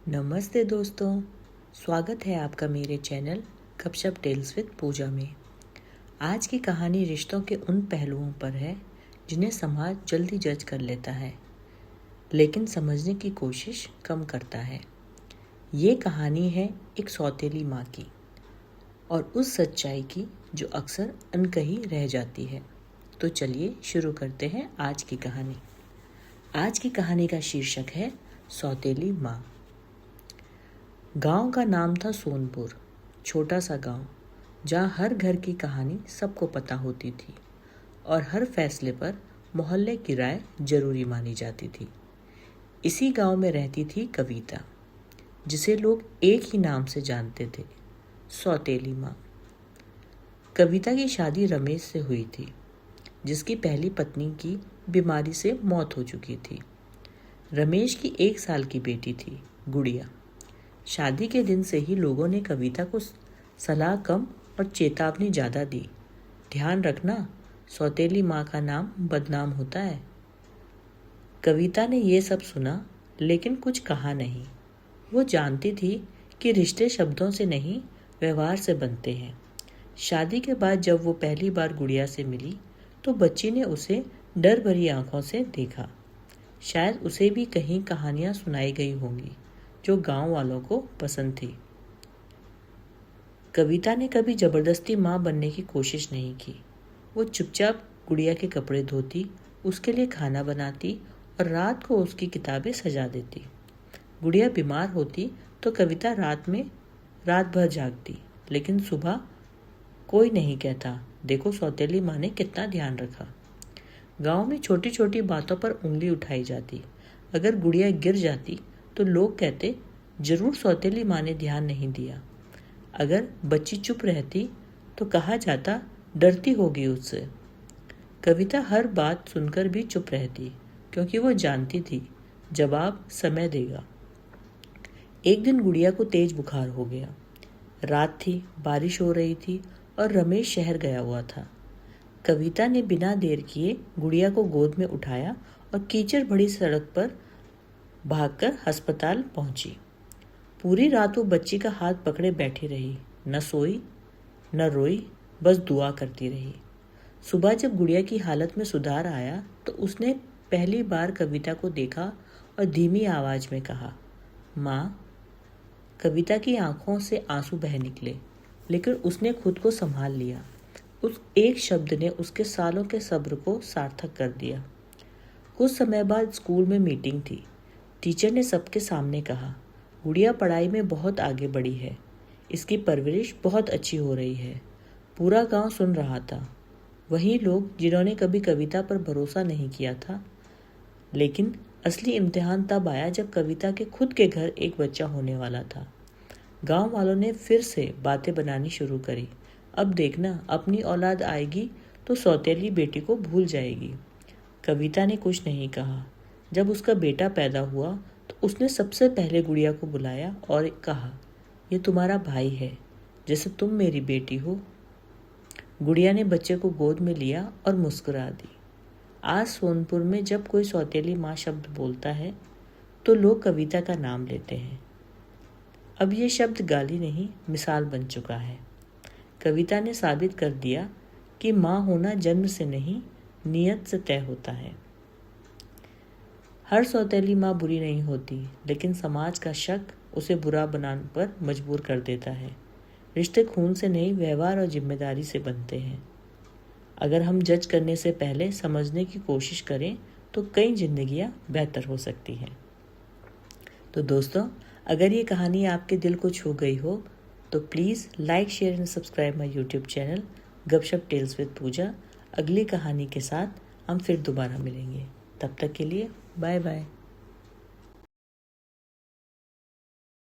नमस्ते दोस्तों, स्वागत है आपका मेरे चैनल गपशप टेल्स विद पूजा में। आज की कहानी रिश्तों के उन पहलुओं पर है जिन्हें समाज जल्दी जज कर लेता है, लेकिन समझने की कोशिश कम करता है। ये कहानी है एक सौतेली माँ की और उस सच्चाई की जो अक्सर अनकही रह जाती है। तो चलिए शुरू करते हैं आज की कहानी। आज की कहानी का शीर्षक है सौतेली माँ। गांव का नाम था सोनपुर, छोटा सा गांव जहां हर घर की कहानी सबको पता होती थी और हर फैसले पर मोहल्ले की राय जरूरी मानी जाती थी। इसी गांव में रहती थी कविता, जिसे लोग एक ही नाम से जानते थे, सौतेली माँ। कविता की शादी रमेश से हुई थी, जिसकी पहली पत्नी की बीमारी से मौत हो चुकी थी। रमेश की 1 साल की बेटी थी, गुड़िया। शादी के दिन से ही लोगों ने कविता को सलाह कम और चेतावनी ज़्यादा दी। ध्यान रखना, सौतेली माँ का नाम बदनाम होता है। कविता ने ये सब सुना, लेकिन कुछ कहा नहीं। वो जानती थी कि रिश्ते शब्दों से नहीं, व्यवहार से बनते हैं। शादी के बाद जब वो पहली बार गुड़िया से मिली, तो बच्ची ने उसे डर भरी आंखों से देखा। शायद उसे भी कहीं कहानियाँ सुनाई गई होंगी जो गांव वालों को पसंद थी। कविता ने कभी जबरदस्ती माँ बनने की कोशिश नहीं की। वो चुपचाप गुड़िया के कपड़े धोती, उसके लिए खाना बनाती और रात को उसकी किताबें सजा देती। गुड़िया बीमार होती तो कविता रात भर जागती, लेकिन सुबह कोई नहीं कहता, देखो सौतेली माँ ने कितना ध्यान रखा। गांव में छोटी छोटी बातों पर उंगली उठाई जाती। अगर गुड़िया गिर जाती तो लोग कहते, जरूर सौतेली माँ ने ध्यान नहीं दिया। अगर बच्ची चुप रहती तो कहा जाता, डरती होगी उससे। कविता हर बात सुनकर भी चुप रहती, क्योंकि वो जानती थी जवाब समय देगा। एक दिन गुड़िया को तेज बुखार हो गया। रात थी, बारिश हो रही थी और रमेश शहर गया हुआ था। कविता ने बिना देर किए गुड़िया को गोद में उठाया और कीचड़ भरी सड़क पर भागकर अस्पताल पहुंची। पूरी रात वो बच्ची का हाथ पकड़े बैठी रही, न सोई न रोई, बस दुआ करती रही। सुबह जब गुड़िया की हालत में सुधार आया तो उसने पहली बार कविता को देखा और धीमी आवाज में कहा, माँ। कविता की आंखों से आंसू बह निकले, लेकिन उसने खुद को संभाल लिया। उस एक शब्द ने उसके सालों के सब्र को सार्थक कर दिया। कुछ समय बाद स्कूल में मीटिंग थी। टीचर ने सबके सामने कहा, गुड़िया पढ़ाई में बहुत आगे बढ़ी है, इसकी परवरिश बहुत अच्छी हो रही है। पूरा गांव सुन रहा था। वही लोग जिन्होंने कभी कविता पर भरोसा नहीं किया था। लेकिन असली इम्तिहान तब आया जब कविता के खुद के घर एक बच्चा होने वाला था। गांव वालों ने फिर से बातें बनानी शुरू करी। अब देखना, अपनी औलाद आएगी तो सौतेली बेटी को भूल जाएगी। कविता ने कुछ नहीं कहा। जब उसका बेटा पैदा हुआ तो उसने सबसे पहले गुड़िया को बुलाया और कहा, ये तुम्हारा भाई है, जैसे तुम मेरी बेटी हो। गुड़िया ने बच्चे को गोद में लिया और मुस्कुरा दी। आज सोनपुर में जब कोई सौतेली माँ शब्द बोलता है तो लोग कविता का नाम लेते हैं। अब ये शब्द गाली नहीं, मिसाल बन चुका है। कविता ने साबित कर दिया कि माँ होना जन्म से नहीं, नियत से तय होता है। हर सौतेली माँ बुरी नहीं होती, लेकिन समाज का शक उसे बुरा बनाने पर मजबूर कर देता है। रिश्ते खून से नहीं, व्यवहार और जिम्मेदारी से बनते हैं। अगर हम जज करने से पहले समझने की कोशिश करें तो कई जिंदगियां बेहतर हो सकती हैं। तो दोस्तों, अगर ये कहानी आपके दिल को छू गई हो तो please like, share and subscribe my YouTube channel गपशप टेल्स विद पूजा। अगली कहानी के साथ हम फिर दोबारा मिलेंगे। तब तक के लिए बाय बाय।